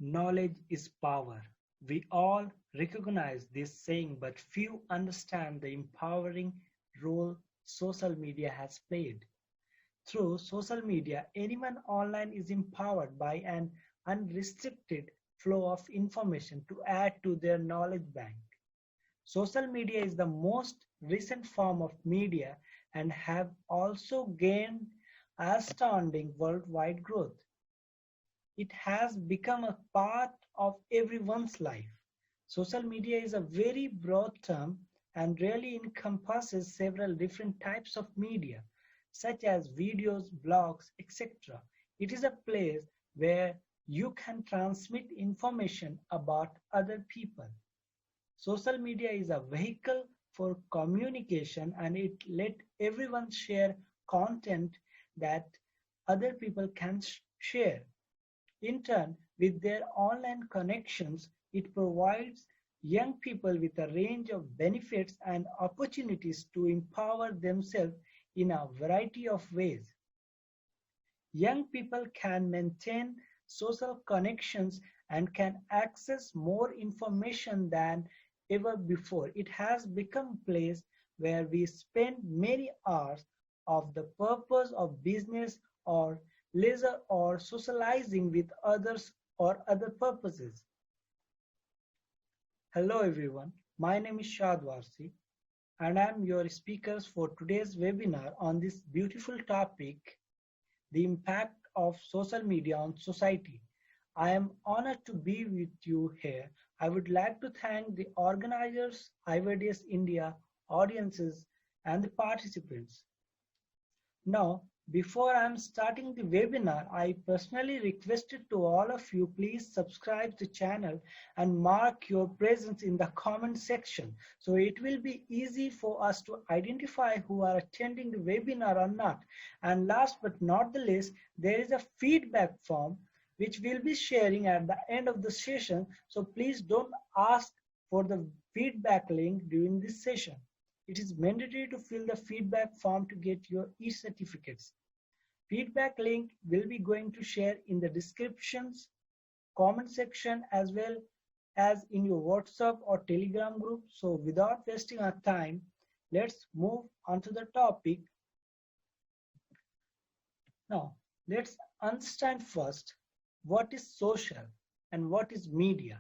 Knowledge is power. We all recognize this saying, but few understand the empowering role social media has played. Through social media, anyone online is empowered by an unrestricted flow of information to add to their knowledge bank. Social media is the most recent form of media and have also gained astounding worldwide growth. It has become a part of everyone's life. Social media is a very broad term and really encompasses several different types of media, such as videos, blogs, etc. It is a place where you can transmit information about other people. Social media is a vehicle for communication and it let everyone share content that other people can share. In turn, with their online connections, it provides young people with a range of benefits and opportunities to empower themselves in a variety of ways. Young people can maintain social connections and can access more information than ever before. It has become a place where we spend many hours of the purpose of business or leisure or socializing with others or other purposes. Hello everyone, my name is Shaad Warsi and I am your speaker for today's webinar on this beautiful topic, the impact of social media on society. I am honored to be with you here. I would like to thank the organizers, IYDS India, audiences, and the participants. Now, before I'm starting the webinar, I personally requested to all of you please subscribe the channel and mark your presence in the comment section. So it will be easy for us to identify who are attending the webinar or not. And last but not the least, there is a feedback form which we'll be sharing at the end of the session. So please don't ask for the feedback link during this session. It is mandatory to fill the feedback form to get your e-certificates. Feedback link will be going to share in the descriptions, comment section, as well as in your WhatsApp or Telegram group. So without wasting our time, let's move on to the topic. Now, let's understand first what is social and what is media.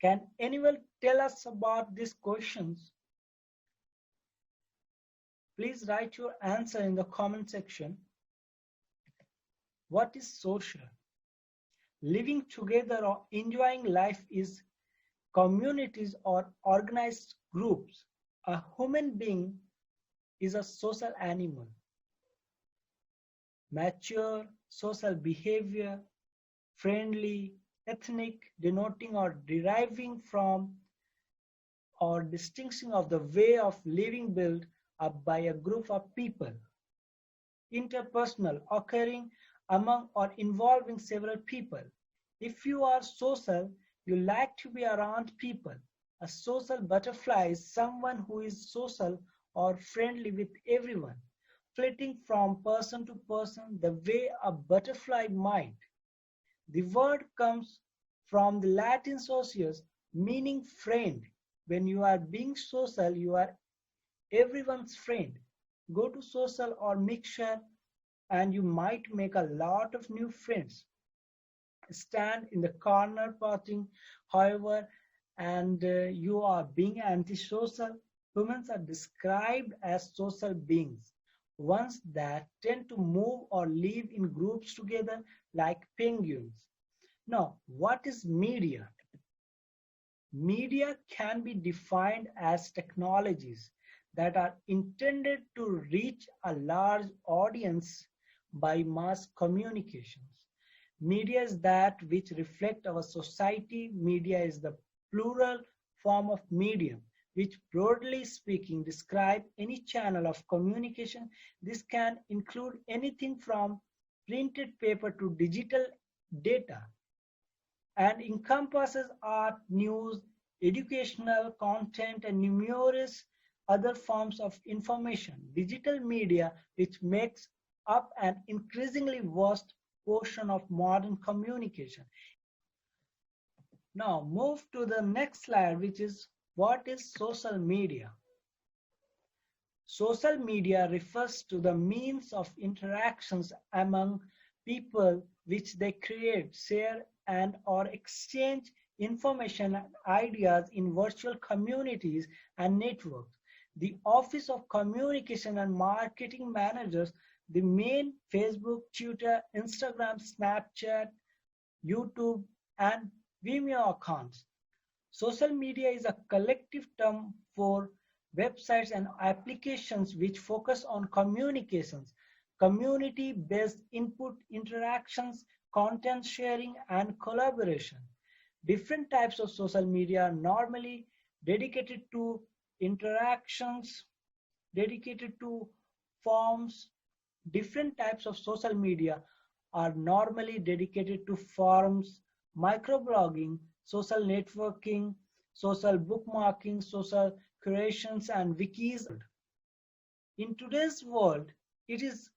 Can anyone tell us about these questions? Please write your answer in the comment section. What is social? Living together or enjoying life is communities or organized groups. A human being is a social animal. Mature social behavior, friendly, ethnic, denoting or deriving from or distinction of the way of living built up by a group of people. Interpersonal, occurring among or involving several people. If you are social, you like to be around people. A social butterfly is someone who is social or friendly with everyone, flitting from person to person the way a butterfly might. The word comes from the Latin socius, meaning friend. When you are being social, you are everyone's friend. Go to social or mixture and you might make a lot of new friends. Stand in the corner parting, however, and you are being antisocial. Humans are described as social beings, ones that tend to move or live in groups together like penguins. Now, what is media? Media can be defined as technologies that are intended to reach a large audience by mass communications. Media is that which reflect our society. Media is the plural form of medium, which broadly speaking describe any channel of communication. This can include anything from printed paper to digital data and encompasses art, news, educational content, and numerous other forms of information. Digital media, which makes up an increasingly vast portion of modern communication. Now move to the next slide, which is what is social media? Social media refers to the means of interactions among people which they create, share, and or exchange information and ideas in virtual communities and networks. The Office of Communication and Marketing Managers the main Facebook, Twitter, Instagram, Snapchat, YouTube, and Vimeo accounts. Social media is a collective term for websites and applications which focus on communications, community-based input, interactions, content sharing, and collaboration. Different types of social media are normally dedicated to interactions, dedicated to forms. Different types of social media are normally dedicated to forums, microblogging, social networking, social bookmarking, social creations, and wikis. In today's world, it is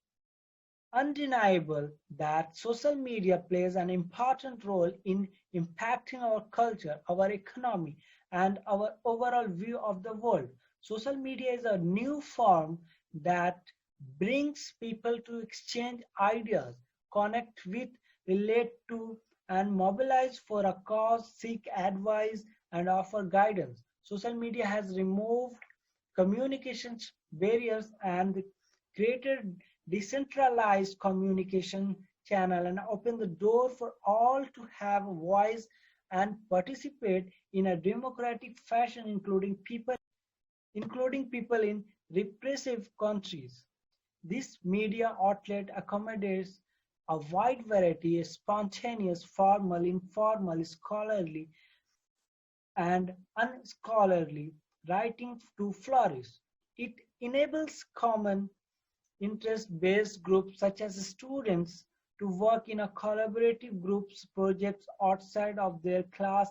undeniable that social media plays an important role in impacting our culture, our economy, and our overall view of the world. Social media is a new form that brings people to exchange ideas, connect with, relate to, and mobilize for a cause, seek advice, and offer guidance. Social media has removed communications barriers and created decentralized communication channel and opened the door for all to have a voice and participate in a democratic fashion, including people in repressive countries. This media outlet accommodates a wide variety of spontaneous, formal, informal, scholarly, and unscholarly writing to flourish. It enables common interest-based groups such as students to work in a collaborative groups projects outside of their class.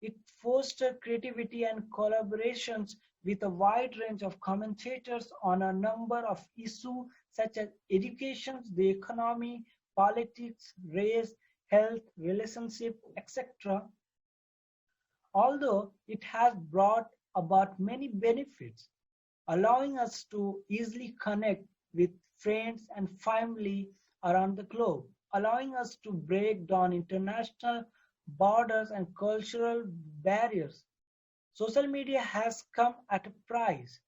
It fosters creativity and collaborations with a wide range of commentators on a number of issues such as education, the economy, politics, race, health, relationship, etc. Although it has brought about many benefits, allowing us to easily connect with friends and family around the globe, allowing us to break down international borders and cultural barriers. Social media has come at a price.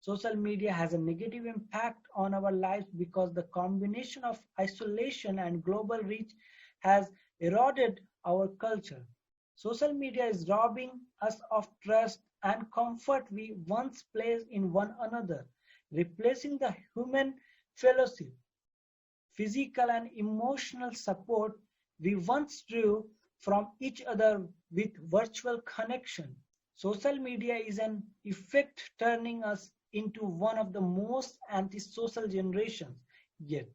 Social media has a negative impact on our lives because the combination of isolation and global reach has eroded our culture. Social media is robbing us of trust and comfort we once placed in one another, replacing the human fellowship, physical and emotional support we once drew from each other with virtual connection. Social media is an effect turning us into one of the most antisocial generations yet.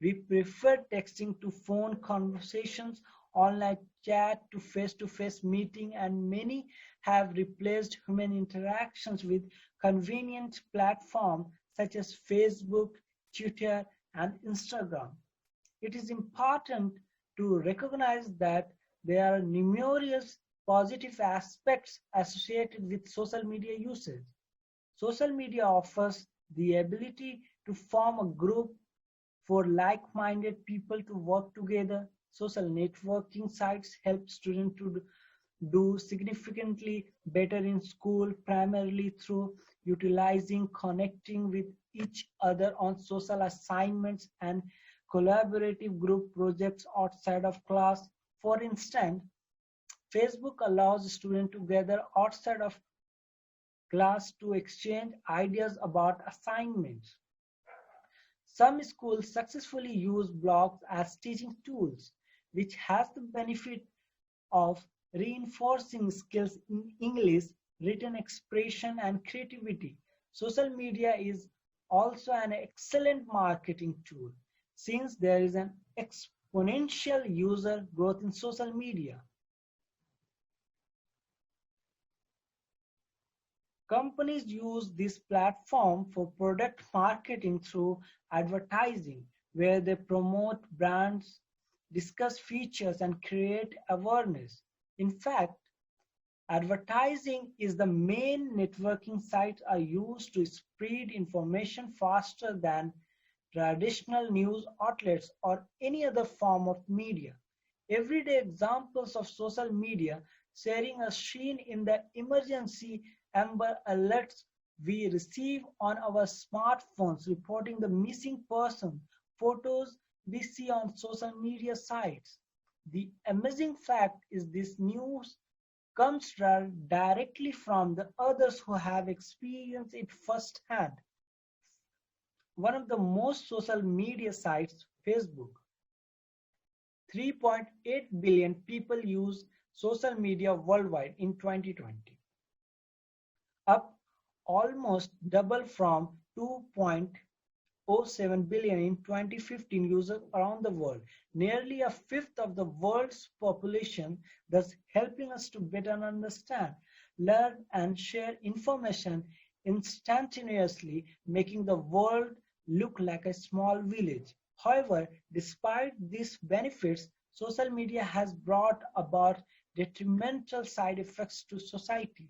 We prefer texting to phone conversations, online chat to face meeting, and many have replaced human interactions with convenient platforms such as Facebook, Twitter, and Instagram. It is important to recognize that there are numerous positive aspects associated with social media usage. Social media offers the ability to form a group for like-minded people to work together. Social networking sites help students to do significantly better in school, primarily through utilizing connecting with each other on social assignments and collaborative group projects outside of class. For instance, Facebook allows students to gather outside of class to exchange ideas about assignments. Some schools successfully use blogs as teaching tools, which has the benefit of reinforcing skills in English, written expression, and creativity. Social media is also an excellent marketing tool since there is an exponential user growth in social media. Companies use this platform for product marketing through advertising, where they promote brands, discuss features, and create awareness. In fact, advertising is the main networking sites are used to spread information faster than traditional news outlets or any other form of media. Everyday examples of social media sharing are seen in the emergency amber alerts we receive on our smartphones reporting the missing person, photos we see on social media sites. The amazing fact is this news comes directly from the others who have experienced it firsthand. One of the most social media sites, Facebook, 3.8 billion people use social media worldwide in 2020, up almost double from 2.07 billion in 2015 users around the world, nearly a fifth of the world's population, thus helping us to better understand, learn, and share information instantaneously, making the world look like a small village. However, despite these benefits, social media has brought about detrimental side effects to society.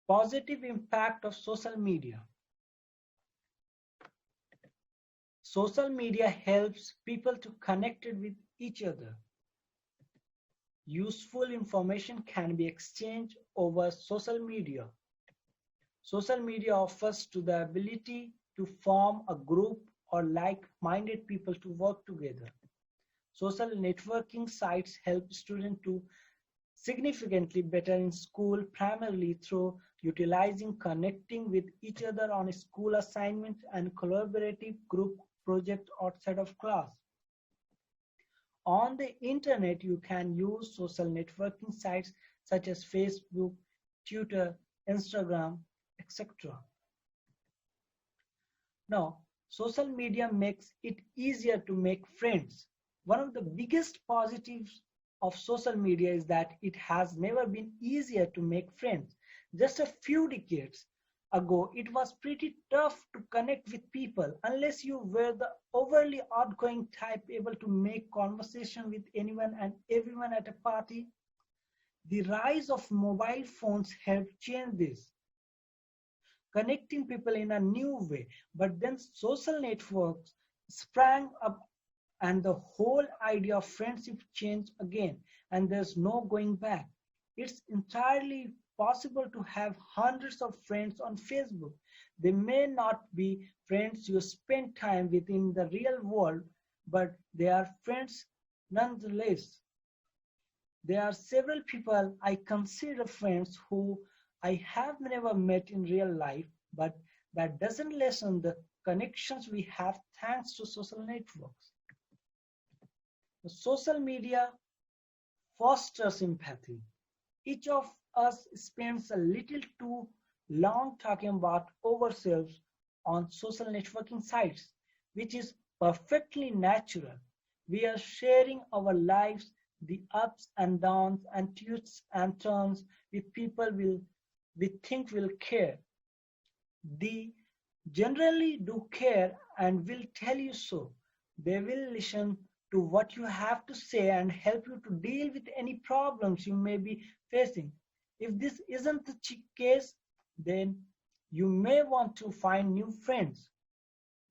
Positive impact of social media. Social media helps people to connect with each other. Useful information can be exchanged over social media. Social media offers to the ability to form a group or like-minded people to work together. Social networking sites help students to significantly better in school primarily through utilizing connecting with each other on school assignment and collaborative group project outside of class. On the internet, you can use social networking sites such as Facebook, Twitter, Instagram, etc. Now, social media makes it easier to make friends. One of the biggest positives of social media is that it has never been easier to make friends. Just a few decades ago, it was pretty tough to connect with people unless you were the overly outgoing type able to make conversation with anyone and everyone at a party. The rise of mobile phones helped change this, connecting people in a new way. But then social networks sprang up and the whole idea of friendship changed again, and there's no going back. It's entirely possible to have hundreds of friends on Facebook. They may not be friends you spend time with in the real world, but they are friends nonetheless. There are several people I consider friends who I have never met in real life, but that doesn't lessen the connections we have thanks to social networks. The social media fosters empathy. Each of us spends a little too long talking about ourselves on social networking sites, which is perfectly natural. We are sharing our lives, the ups and downs and twists and turns with people we think will care. They generally do care and will tell you so. They will listen to what you have to say and help you to deal with any problems you may be facing. If this isn't the case, then you may want to find new friends.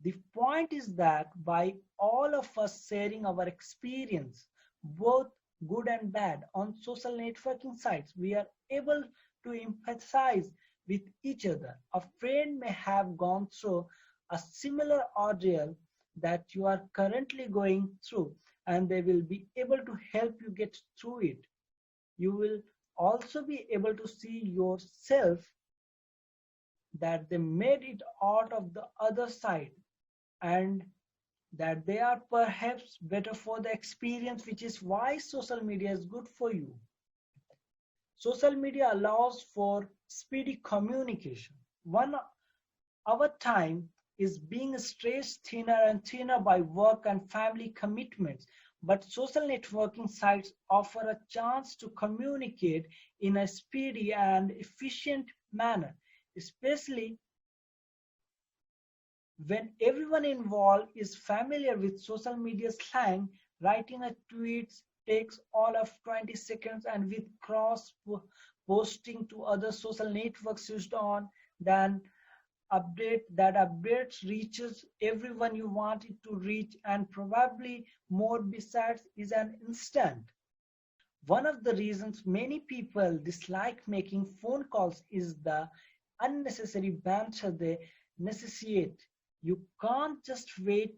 The point is that by all of us sharing our experience, both good and bad, on social networking sites, we are able to empathize with each other. A friend may have gone through a similar ordeal that you are currently going through, and they will be able to help you get through it. You will also be able to see yourself that they made it out of the other side and that they are perhaps better for the experience, which is why social media is good for you. Social media allows for speedy communication. Our time is being stretched thinner and thinner by work and family commitments, but social networking sites offer a chance to communicate in a speedy and efficient manner, especially When everyone involved is familiar with social media slang, writing a tweet takes all of 20 seconds, and with cross posting to other social networks switched on, then updates reaches everyone you want it to reach, and probably more besides is an instant. One of the reasons many people dislike making phone calls is the unnecessary banter they necessitate. You can't just wait,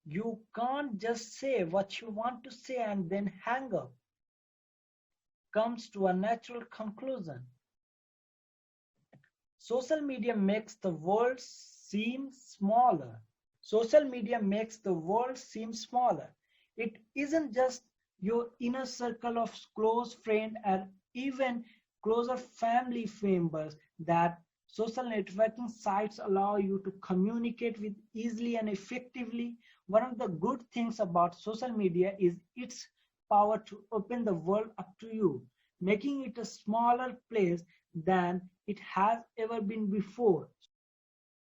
you can't just say what you want to say and then hang up. Comes to a natural conclusion. Social media makes the world seem smaller. Social media makes the world seem smaller. It isn't just your inner circle of close friends and even closer family members that social networking sites allow you to communicate with easily and effectively. One of the good things about social media is its power to open the world up to you, making it a smaller place than it has ever been before.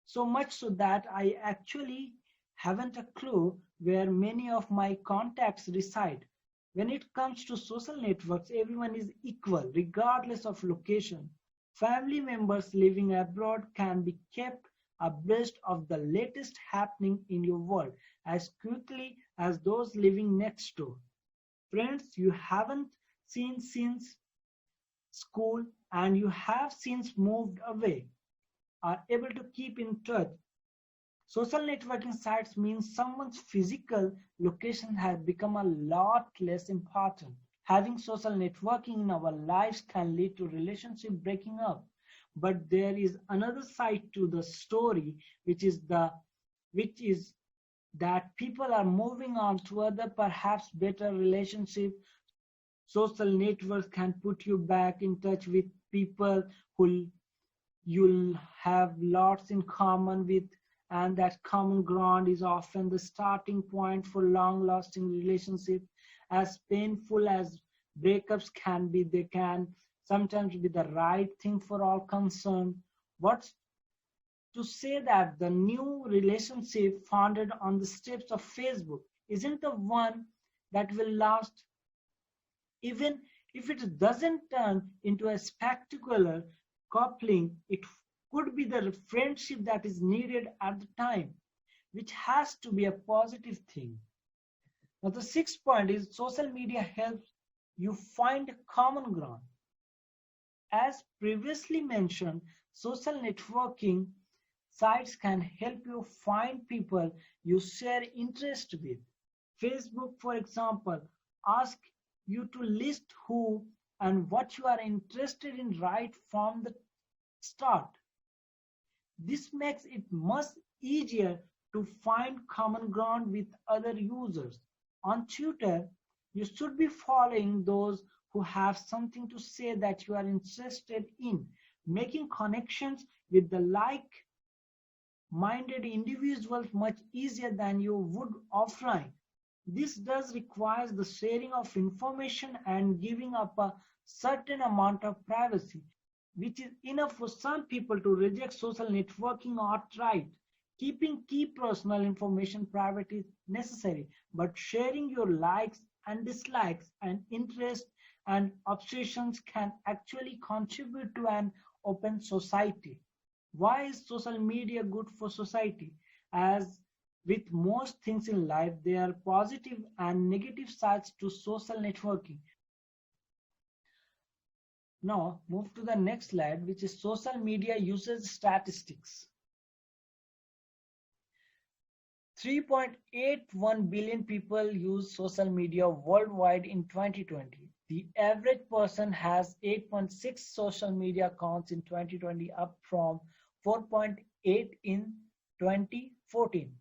So much so that I actually haven't a clue where many of my contacts reside. When it comes to social networks, everyone is equal, regardless of location. Family members living abroad can be kept abreast of the latest happening in your world as quickly as those living next door. Friends you haven't seen since school and you have since moved away are able to keep in touch. Social networking sites mean someone's physical location has become a lot less important. Having social networking in our lives can lead to relationship breaking up. But there is another side to the story, which is that people are moving on to other perhaps better relationships. Social networks can put you back in touch with people who you'll have lots in common with, and that common ground is often the starting point for long lasting relationships. As painful as breakups can be, they can sometimes be the right thing for all concerned. What's to say that the new relationship founded on the steps of Facebook isn't the one that will last? Even if it doesn't turn into a spectacular coupling, it could be the friendship that is needed at the time, which has to be a positive thing. Now, the sixth point is social media helps you find common ground. As previously mentioned, social networking sites can help you find people you share interest with. Facebook, for example, asks you to list who and what you are interested in right from the start. This makes it much easier to find common ground with other users. On Twitter, you should be following those who have something to say that you are interested in, making connections with the like-minded individuals much easier than you would offline. This does require the sharing of information and giving up a certain amount of privacy, which is enough for some people to reject social networking outright. Keeping key personal information private is necessary, but sharing your likes and dislikes and interests and obsessions can actually contribute to an open society. Why is social media good for society? As with most things in life, there are positive and negative sides to social networking. Now, move to the next slide, which is social media usage statistics. 3.81 billion people use social media worldwide in 2020. The average person has 8.6 social media accounts in 2020, up from 4.8 in 2014.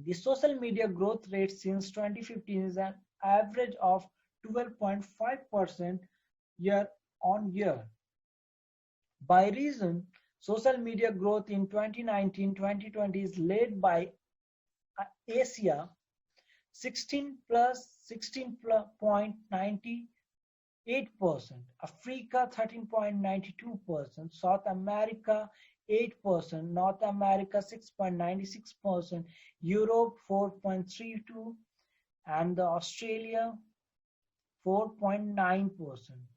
The social media growth rate since 2015 is an average of 12.5% year on year. By reason, social media growth in 2019-2020 is led by Asia 16.98%, Africa 13.92%, South America 6.8%, North America 6.96%, Europe 4.32%, and the Australia 4.9%.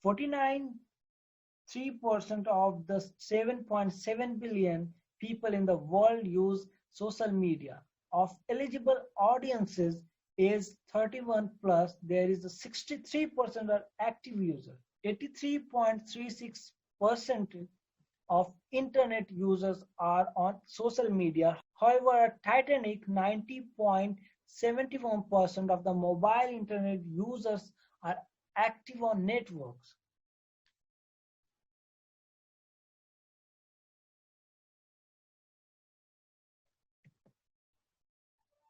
49.3% of the 7.7 billion people in the world use social media. Of eligible audiences age 31 plus, there is a 63% are active users. 83.36% of internet users are on social media. However, a titanic 90.71% of the mobile internet users are active on networks.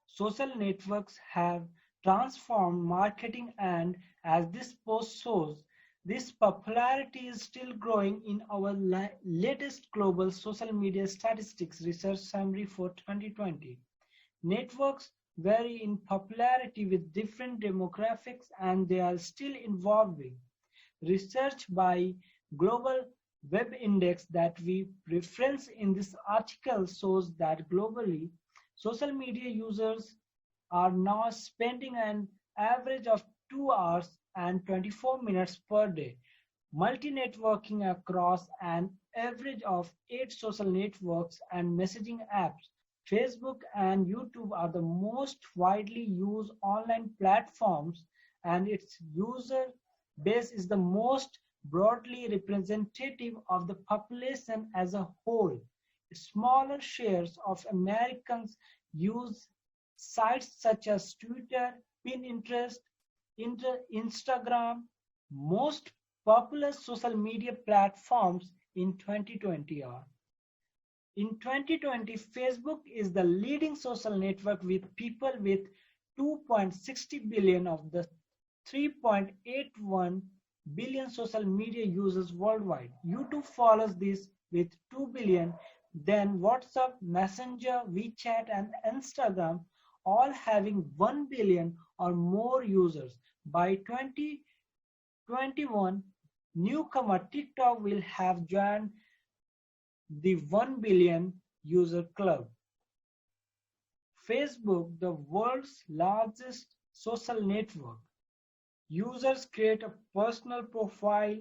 Social networks have transformed marketing, and as this post shows, this popularity is still growing. In our latest global social media statistics research summary for 2020, networks vary in popularity with different demographics, and they are still evolving. Research by Global Web Index that we reference in this article shows that globally, social media users are now spending an average of 2 hours and 24 minutes per day multi-networking across an average of 8 social networks and messaging apps. Facebook and YouTube are the most widely used online platforms, and its user base is the most broadly representative of the population as a whole. Smaller shares of Americans use sites such as Twitter, Pinterest, Instagram. Most popular social media platforms in 2020 are: in 2020, Facebook is the leading social network with people with 2.60 billion of the 3.81 billion social media users worldwide. YouTube follows this with 2 billion, then WhatsApp, Messenger, WeChat, and Instagram, all having 1 billion or more users. By 2021, newcomer TikTok will have joined the 1 billion user club. Facebook, the world's largest social network. Users create a personal profile,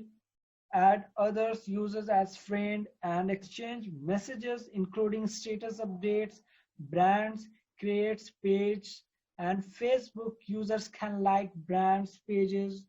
add other users as friends, and exchange messages including status updates. Brands creates pages, and Facebook users can like brands pages.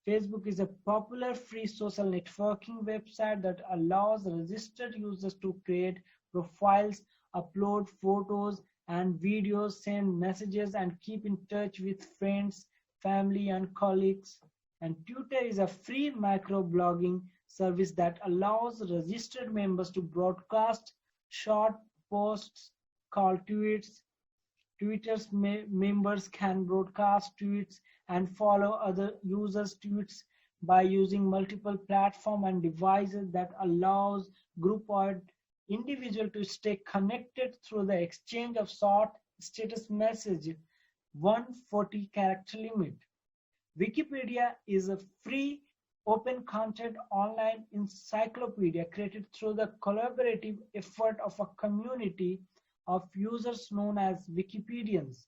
Facebook is a popular free social networking website that allows registered users to create profiles, upload photos and videos, send messages, and keep in touch with friends, family, and colleagues. And Twitter is a free microblogging service that allows registered members to broadcast short posts called tweets. Twitter's members can broadcast tweets and follow other users' tweets by using multiple platforms and devices that allows group or individual to stay connected through the exchange of short status message 140 character limit. Wikipedia is a free open content online encyclopedia created through the collaborative effort of a community of users known as Wikipedians.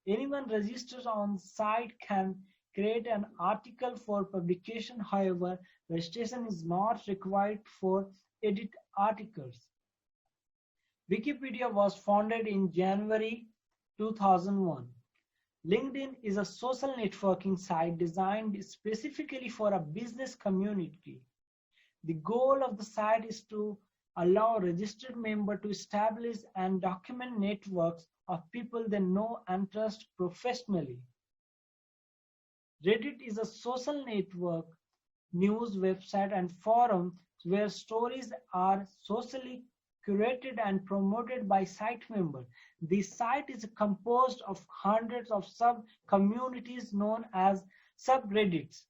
Anyone registered on site can create an article for publication. However, registration is not required for edit articles. Wikipedia was founded in January 2001. LinkedIn is a social networking site designed specifically for a business community. The goal of the site is to allow registered members to establish and document networks of people they know and trust professionally. Reddit is a social network, news website, and forum where stories are socially curated and promoted by site members. The site is composed of hundreds of sub-communities known as subreddits.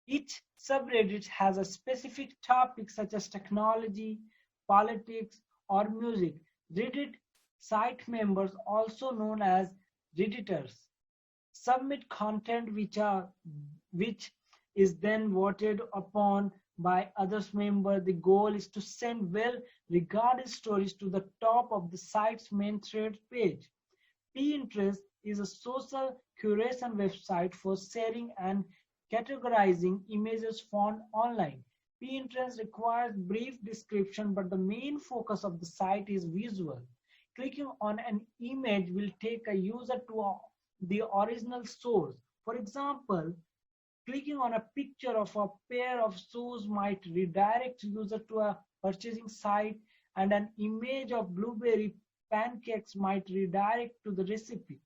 Each subreddit has a specific topic such as technology, politics, or music. Reddit site members, also known as Redditors, submit content which is then voted upon by others member. The goal is to send well-regarded stories to the top of the site's main thread page. Pinterest is a social curation website for sharing and categorizing images found online. Pinterest requires brief description, but the main focus of the site is visual. Clicking on an image will take a user to the original source. For example, clicking on a picture of a pair of shoes might redirect user to a purchasing site, and an image of blueberry pancakes might redirect to the recipe.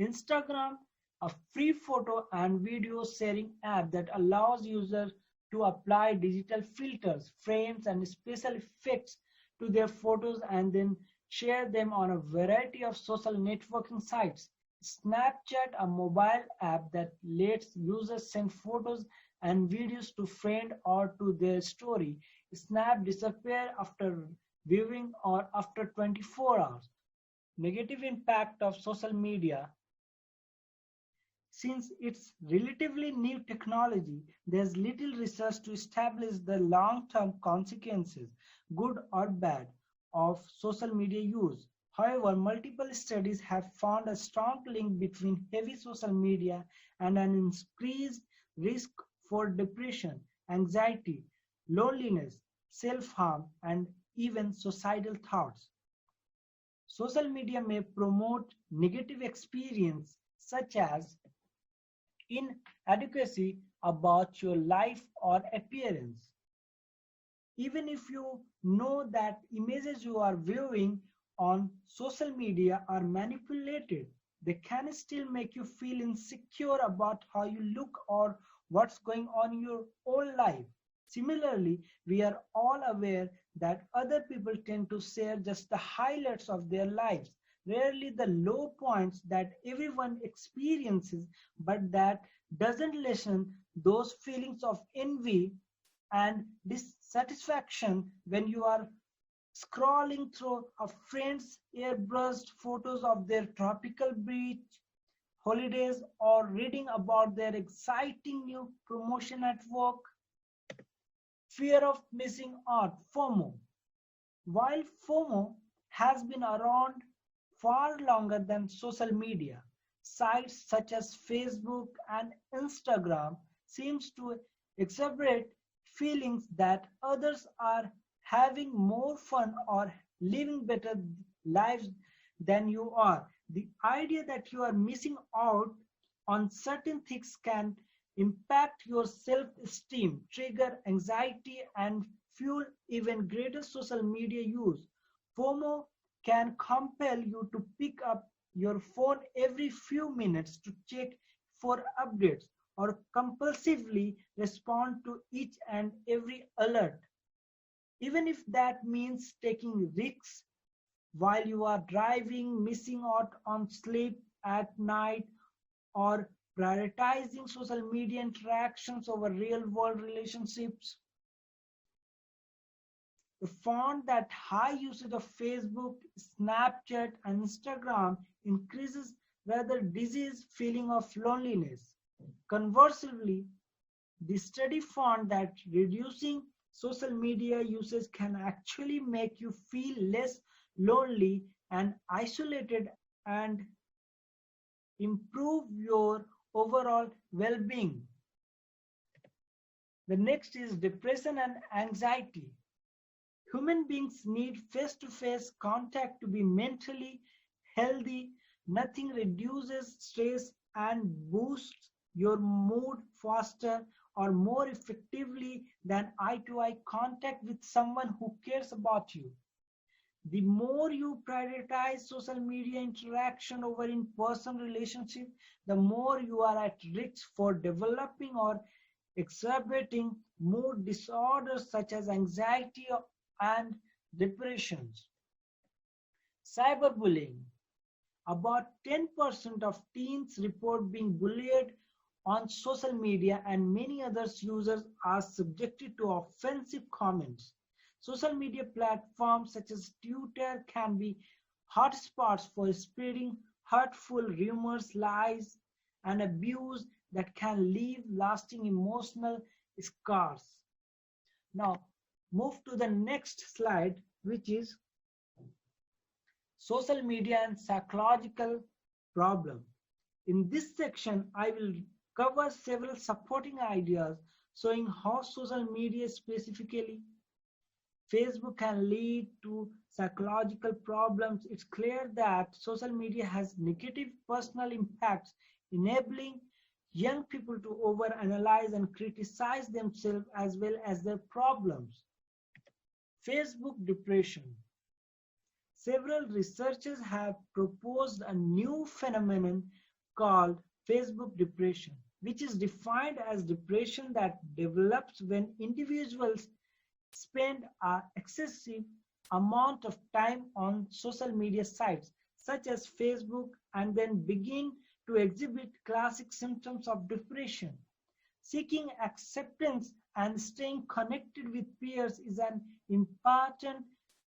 Instagram, a free photo and video sharing app that allows users to apply digital filters, frames, and special effects to their photos and then share them on a variety of social networking sites. Snapchat, a mobile app that lets users send photos and videos to friends or to their story. Snap disappear after viewing or after 24 hours. Negative impact of social media. Since it's relatively new technology, there's little research to establish the long-term consequences, good or bad, of social media use. However, multiple studies have found a strong link between heavy social media and an increased risk for depression, anxiety, loneliness, self-harm, and even suicidal thoughts. Social media may promote negative experience such as inadequacy about your life or appearance. Even if you know that images you are viewing on social media are manipulated, they can still make you feel insecure about how you look or what's going on in your own life. Similarly, we are all aware that other people tend to share just the highlights of their lives, rarely the low points that everyone experiences, but that doesn't lessen those feelings of envy and dissatisfaction when you are scrolling through a friend's airbrushed photos of their tropical beach holidays or reading about their exciting new promotion at work. Fear of missing out, FOMO. While FOMO has been around far longer than social media, sites such as Facebook and Instagram seems to exacerbate feelings that others are having more fun or living better lives than you are. The idea that you are missing out on certain things can impact your self-esteem, trigger anxiety, and fuel even greater social media use. FOMO can compel you to pick up your phone every few minutes to check for updates or compulsively respond to each and every alert, even if that means taking risks while you are driving, missing out on sleep at night, or prioritizing social media interactions over real world relationships. We found that high usage of Facebook, Snapchat, and Instagram increases rather disease feeling of loneliness. Conversely, the study found that reducing social media usage can actually make you feel less lonely and isolated and improve your overall well-being. The next is depression and anxiety. Human beings need face-to-face contact to be mentally healthy. Nothing reduces stress and boosts your mood faster or more effectively than eye-to-eye contact with someone who cares about you. The more you prioritize social media interaction over in-person relationship, the more you are at risk for developing or exacerbating mood disorders such as anxiety and depressions. Cyberbullying. About 10% of teens report being bullied on social media, and many other users are subjected to offensive comments. Social media platforms such as Twitter can be hotspots for spreading hurtful rumors, lies, and abuse that can leave lasting emotional scars. Now, move to the next slide, which is social media and psychological problem. In this section, I will cover several supporting ideas showing how social media, specifically Facebook, can lead to psychological problems. It's clear that social media has negative personal impacts, enabling young people to overanalyze and criticize themselves as well as their problems. Facebook depression. Several researchers have proposed a new phenomenon called Facebook depression, which is defined as depression that develops when individuals spend an excessive amount of time on social media sites such as Facebook and then begin to exhibit classic symptoms of depression. Seeking acceptance and staying connected with peers is an important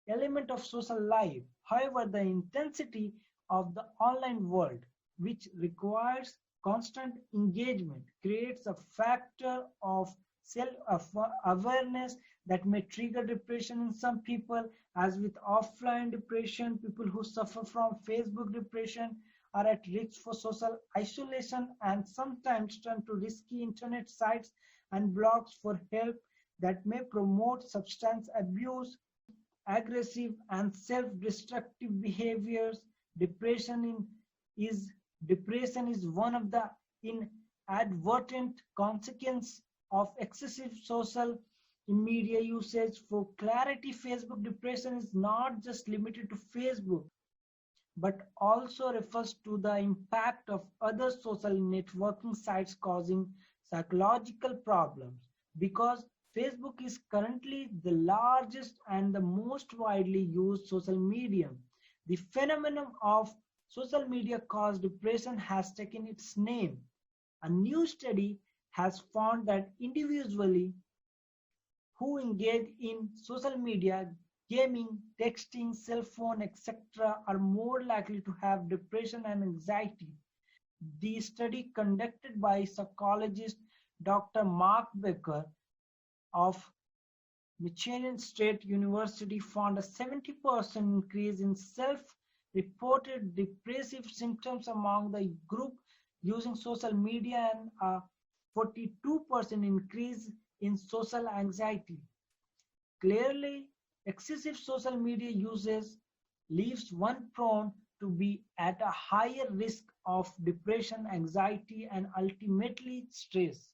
element of social life. However, the intensity of the online world, which requires constant engagement, creates a factor of self-awareness that may trigger depression in some people. As with offline depression, people who suffer from Facebook depression are at risk for social isolation and sometimes turn to risky internet sites and blogs for help that may promote substance abuse, aggressive and self-destructive behaviors. Is Depression is one of the inadvertent consequences of excessive social media usage. For clarity, Facebook depression is not just limited to Facebook, but also refers to the impact of other social networking sites causing psychological problems. Because Facebook is currently the largest and the most widely used social medium, the phenomenon of social media caused depression has taken its name. A new study has found that individuals who engage in social media, gaming, texting, cell phone, etc., are more likely to have depression and anxiety. The study conducted by psychologist Dr. Mark Becker of Michigan State University found a 70% increase in self-reported depressive symptoms among the group using social media and a 42% increase in social anxiety. Clearly, excessive social media usage leaves one prone to be at a higher risk of depression, anxiety, and ultimately stress.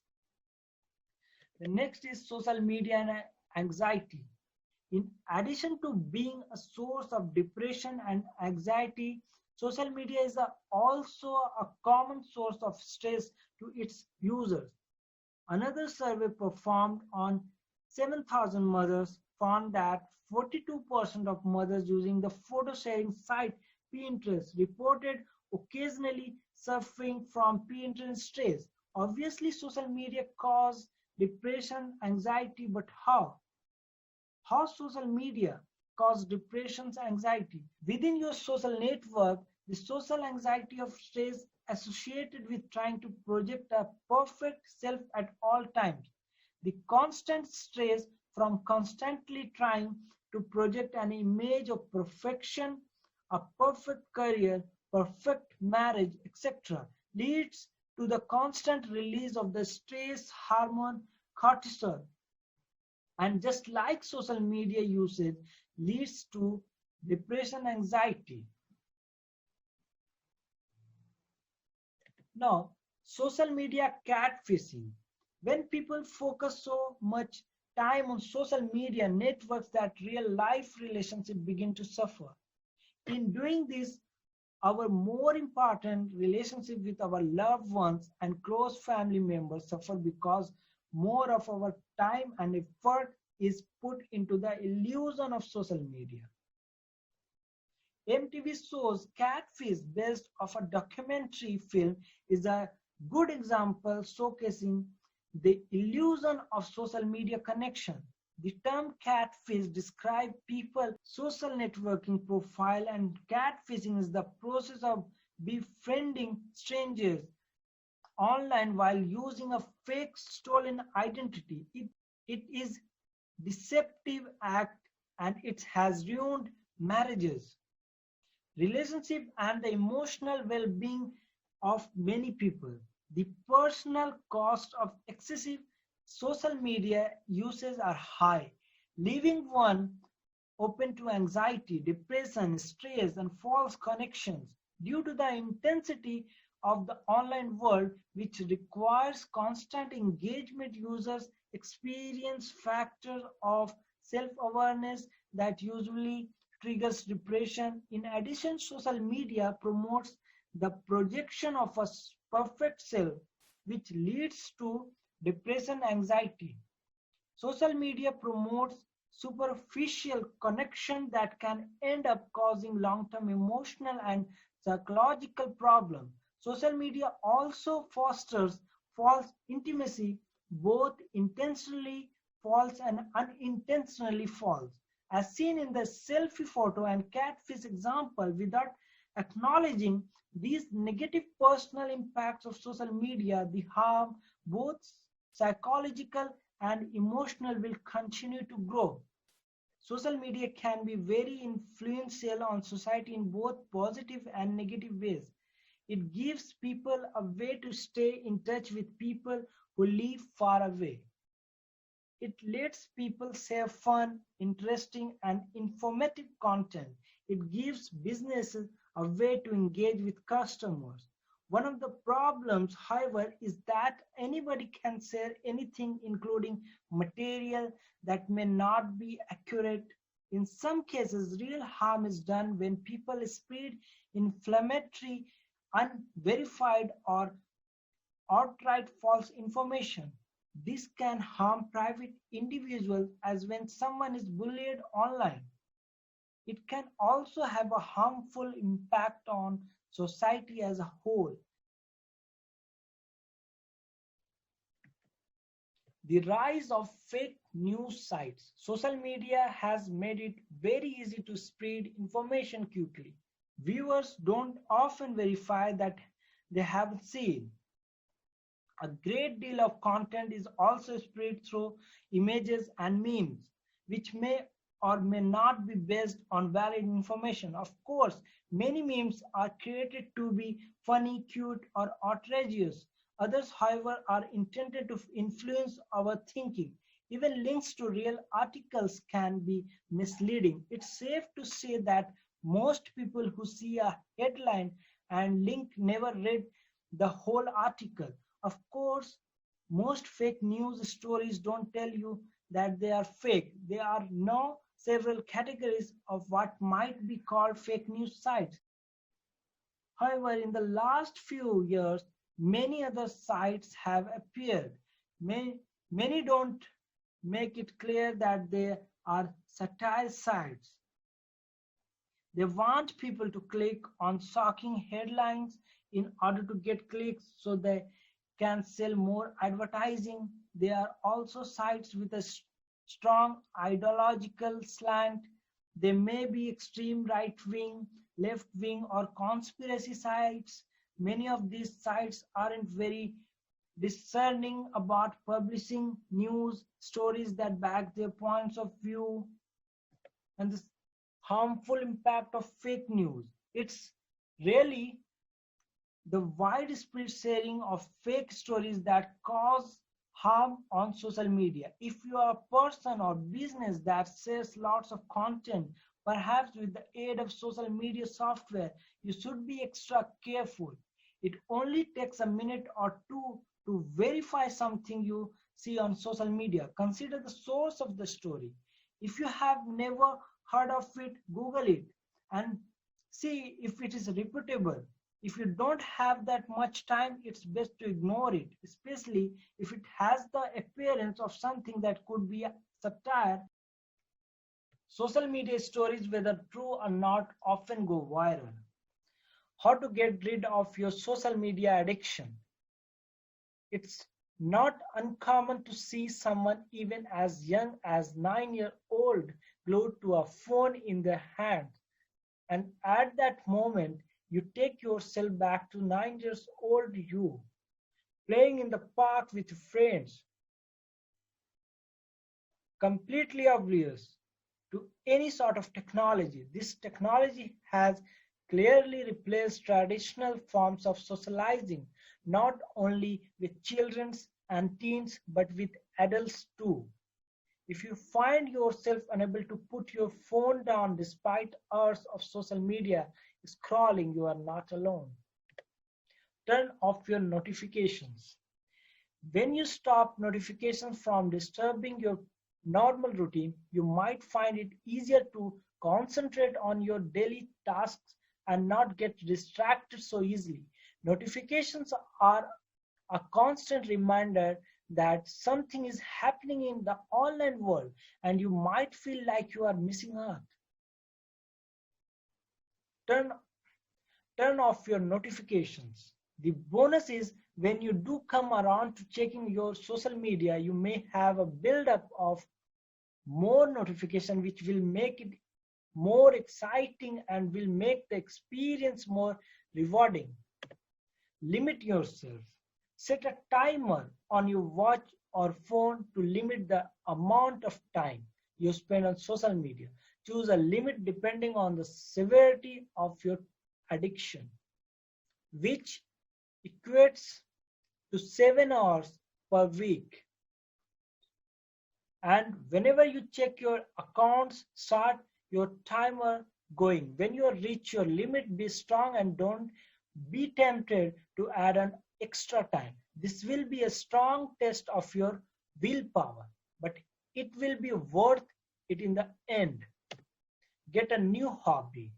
The next is social media and anxiety. In addition to being a source of depression and anxiety, social media is also a common source of stress to its users. Another survey performed on 7,000 mothers found that 42% of mothers using the photo sharing site Pinterest reported occasionally suffering from Pinterest stress. Obviously, social media cause depression, anxiety, but how? How social media cause depression, anxiety? Within your social network, the social anxiety of stress associated with trying to project a perfect self at all times. The constant stress from constantly trying to project an image of perfection, a perfect career, perfect marriage, etc., leads to the constant release of the stress hormone cortisol. And just like social media usage leads to depression, anxiety. Now, social media catfishing. When people focus so much time on social media networks that real life relationships begin to suffer. In doing this, our more important relationship with our loved ones and close family members suffer because more of our time and effort is put into the illusion of social media. MTV show's Catfish, based off a documentary film, is a good example showcasing the illusion of social media connection. The term catfish describes people's social networking profile, and catfishing is the process of befriending strangers online while using a fake stolen identity. It is deceptive act and it has ruined marriages, relationship and the emotional well-being of many people. The personal cost of excessive social media usage are high, leaving one open to anxiety, depression, stress, and false connections due to the intensity of the online world, which requires constant engagement. Users experience factors of self-awareness that usually triggers depression. In addition, social media promotes the projection of a perfect self, which leads to depression, anxiety. Social media promotes superficial connection that can end up causing long-term emotional and psychological problems. Social media also fosters false intimacy, both intentionally false and unintentionally false, as seen in the selfie photo and catfish example. Without acknowledging these negative personal impacts of social media, the harm, both psychological and emotional, will continue to grow. Social media can be very influential on society in both positive and negative ways. It gives people a way to stay in touch with people who live far away. It lets people share fun, interesting, and informative content. It gives businesses a way to engage with customers. One of the problems, however, is that anybody can share anything, including material that may not be accurate. In some cases, real harm is done when people spread inflammatory, unverified, or outright false information. This can harm private individuals as when someone is bullied online. It can also have a harmful impact on society as a whole. The rise of fake news sites. Social media has made it very easy to spread information quickly. Viewers don't often verify that they have seen. A great deal of content is also spread through images and memes, which may or may not be based on valid information. Of course, many memes are created to be funny, cute, or outrageous. Others, however, are intended to influence our thinking. Even links to real articles can be misleading. It's safe to say that most people who see a headline and link never read the whole article. Of course, most fake news stories don't tell you that they are fake. There are now several categories of what might be called fake news sites. However, in the last few years, many other sites have appeared. Many don't make it clear that they are satire sites. They want people to click on shocking headlines in order to get clicks so they can sell more advertising. There are also sites with a strong ideological slant. They may be extreme right wing, left wing, or conspiracy sites. Many of these sites aren't very discerning about publishing news stories that back their points of view. And the harmful impact of fake news. It's really the widespread sharing of fake stories that cause harm on social media. If you are a person or business that shares lots of content, perhaps with the aid of social media software, you should be extra careful. It only takes a minute or two to verify something you see on social media. Consider the source of the story. If you have never heard of it, Google it and see if it is reputable. If you don't have that much time, it's best to ignore it, especially if it has the appearance of something that could be a satire. Social media stories, whether true or not, often go viral. How to get rid of your social media addiction? It's not uncommon to see someone even as young as 9 years old glued to a phone in their hand. And at that moment, you take yourself back to 9 years old you. playing in the park with friends, completely oblivious to any sort of technology. This technology has clearly replaced traditional forms of socializing, not only with children and teens, but with adults too. If you find yourself unable to put your phone down despite hours of social media scrolling, you are not alone. Turn off your notifications. When you stop notifications from disturbing your normal routine, you might find it easier to concentrate on your daily tasks and not get distracted so easily. Notifications are a constant reminder that something is happening in the online world and you might feel like you are missing out. Turn, turn off your notifications. The bonus is when you do come around to checking your social media, you may have a buildup of more notification which will make it more exciting and will make the experience more rewarding. Limit yourself. Set a timer on your watch or phone to limit the amount of time you spend on social media. Choose a limit depending on the severity of your addiction, which equates to 7 hours per week. And whenever you check your accounts, start your timer going. When you reach your limit, be strong and don't be tempted to add an extra time. This will be a strong test of your willpower, but it will be worth it in the end. Get a new hobby.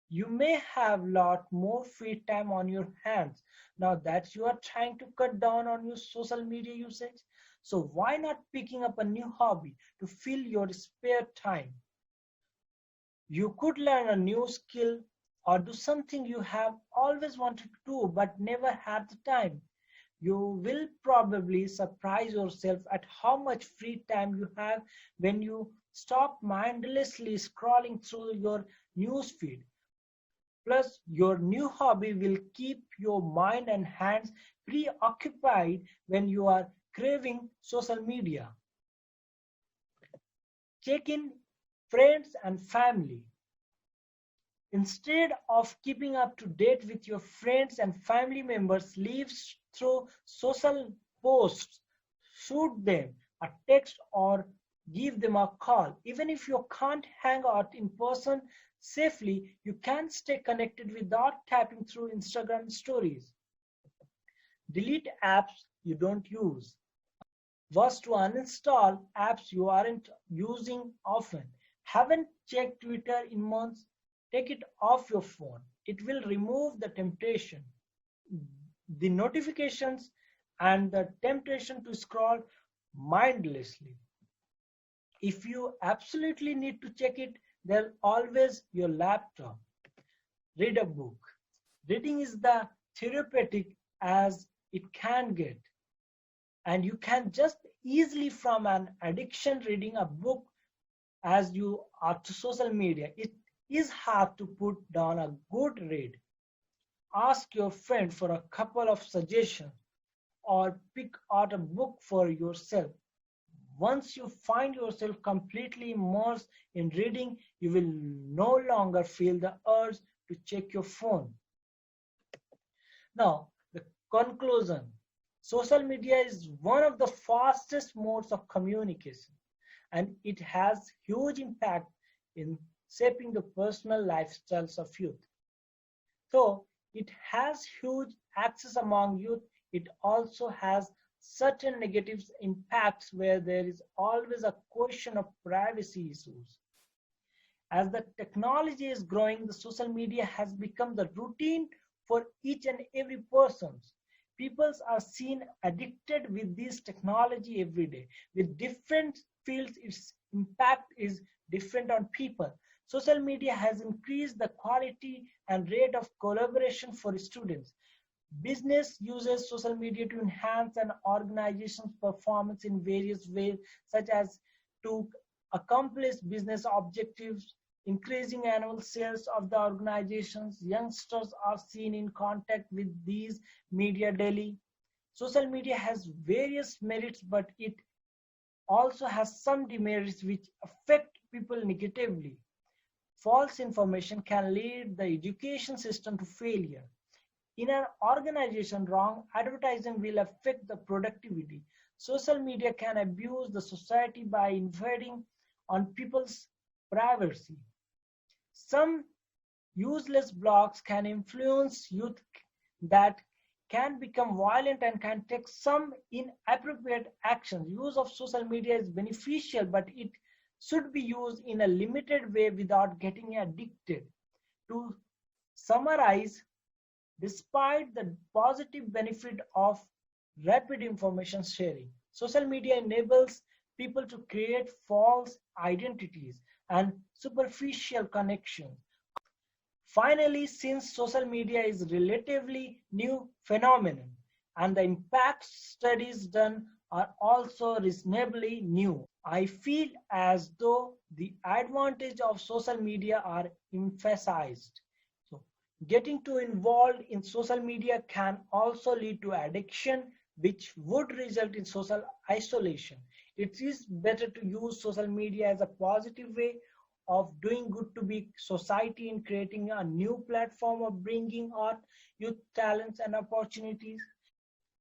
You may have a lot more free time on your hands now that you are trying to cut down on your social media usage. So why not picking up a new hobby to fill your spare time? You could learn a new skill or do something you have always wanted to do but never had the time. You will probably surprise yourself at how much free time you have when you stop mindlessly scrolling through your newsfeed. Plus, your new hobby will keep your mind and hands preoccupied when you are craving social media. Check in friends and family. Instead of keeping up to date with your friends and family members' lives through social posts, shoot them a text or give them a call. Even if you can't hang out in person safely, you can stay connected without tapping through Instagram stories. Delete apps you don't use. Was to uninstall apps you aren't using often. Haven't checked Twitter in months? Take it off your phone. It will remove the temptation, the notifications, and the temptation to scroll mindlessly. If you absolutely need to check it, there's always your laptop. Read a book. Reading is the therapeutic as it can get. And you can just easily from an addiction reading a book as you are to social media. It is hard to put down a good read. Ask your friend for a couple of suggestions or pick out a book for yourself. Once you find yourself completely immersed in reading, you will no longer feel the urge to check your phone. Now, the conclusion. Social media is one of the fastest modes of communication, and it has huge impact in shaping the personal lifestyles of youth. So it has huge access among youth. It also has certain negative impacts where there is always a question of privacy issues. As the technology is growing, the social media has become the routine for each and every person. People are seen addicted with this technology every day. With different fields, its impact is different on people. Social media has increased the quality and rate of collaboration for students. Business uses social media to enhance an organization's performance in various ways, such as to accomplish business objectives, increasing annual sales of the organizations. Youngsters are seen in contact with these media daily. Social media has various merits, but it also has some demerits which affect people negatively. False information can lead the education system to failure. In an organization, wrong advertising will affect the productivity. Social media can abuse the society by invading on people's privacy. Some useless blogs can influence youth that can become violent and can take some inappropriate actions. Use of social media is beneficial, but it should be used in a limited way without getting addicted. To summarize, despite the positive benefit of rapid information sharing, social media enables people to create false identities and superficial connections. Finally, since social media is a relatively new phenomenon and the impact studies done are also reasonably new, I feel as though the advantages of social media are emphasized. So, getting too involved in social media can also lead to addiction, which would result in social isolation. It is better to use social media as a positive way of doing good to be society in creating a new platform of bringing art, youth talents and opportunities.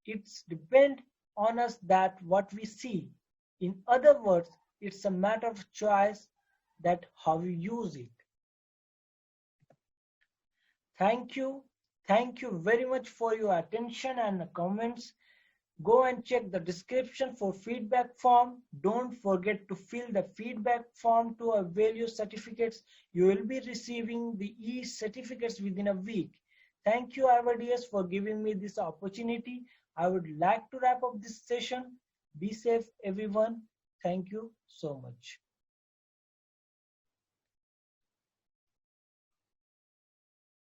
It's depend on us that what we see. In other words, it's a matter of choice that how you use it. Thank you. Thank you very much for your attention and comments. Go and check the description for feedback form. Don't forget to fill the feedback form to avail your certificates. You will be receiving the e-certificates within a week. Thank you, IYDS, for giving me this opportunity. I would like to wrap up this session. Be safe, everyone. Thank you so much.